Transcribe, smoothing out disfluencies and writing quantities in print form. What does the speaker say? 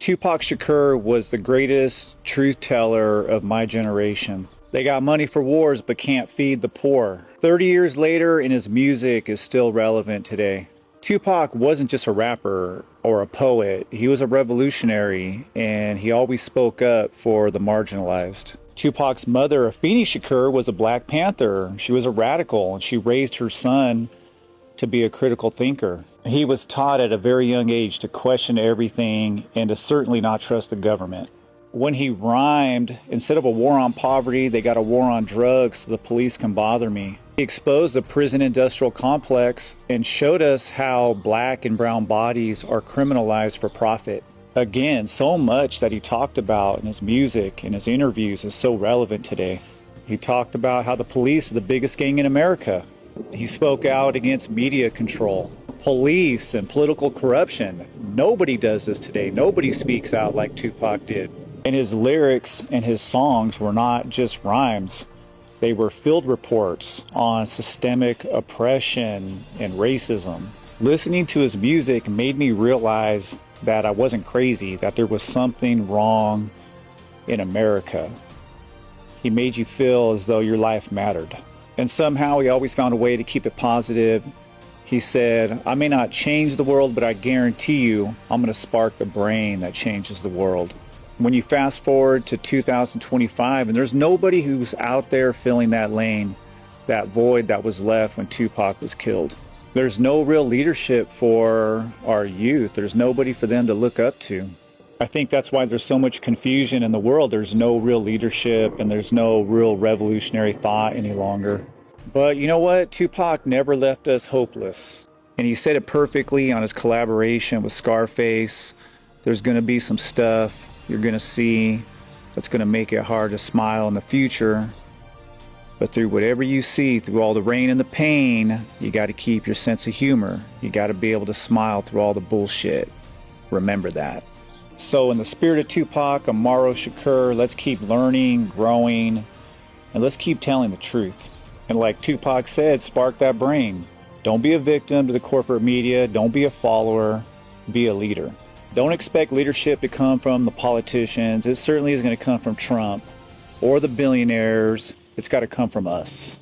Tupac Shakur was the greatest truth teller of my generation. They got money for wars but can't feed the poor. 30 years later, and his music is still relevant today. Tupac wasn't just a rapper or a poet. He was a revolutionary, and he always spoke up for the marginalized. Tupac's mother, Afeni Shakur, was a Black Panther. She was a radical, and she raised her son to be a critical thinker. He was taught at a very young age to question everything and to certainly not trust the government. When he rhymed, instead of a war on poverty, they got a war on drugs so the police can bother me. He exposed the prison industrial complex and showed us how black and brown bodies are criminalized for profit. Again, so much that he talked about in his music and his interviews is so relevant today. He talked about how the police are the biggest gang in America. He spoke out against media control, police, and political corruption. Nobody does this today. Nobody speaks out like Tupac did. And his lyrics and his songs were not just rhymes. They were field reports on systemic oppression and racism. Listening to his music made me realize that I wasn't crazy, that there was something wrong in America. He made you feel as though your life mattered. And somehow he always found a way to keep it positive. He said, I may not change the world, but I guarantee you I'm going to spark the brain that changes the world. When you fast forward to 2025, and there's nobody who's out there filling that lane, that void that was left when Tupac was killed. There's no real leadership for our youth. There's nobody for them to look up to. I think that's why there's so much confusion in the world. There's no real leadership and there's no real revolutionary thought any longer. But you know what? Tupac never left us hopeless. And he said it perfectly on his collaboration with Scarface. There's going to be some stuff you're going to see that's going to make it hard to smile in the future. But through whatever you see, through all the rain and the pain, you got to keep your sense of humor. You got to be able to smile through all the bullshit. Remember that. So in the spirit of Tupac, Amaro Shakur, let's keep learning, growing, and let's keep telling the truth. And like Tupac said, spark that brain. Don't be a victim to the corporate media. Don't be a follower. Be a leader. Don't expect leadership to come from the politicians. It certainly is going to come from Trump or the billionaires. It's got to come from us.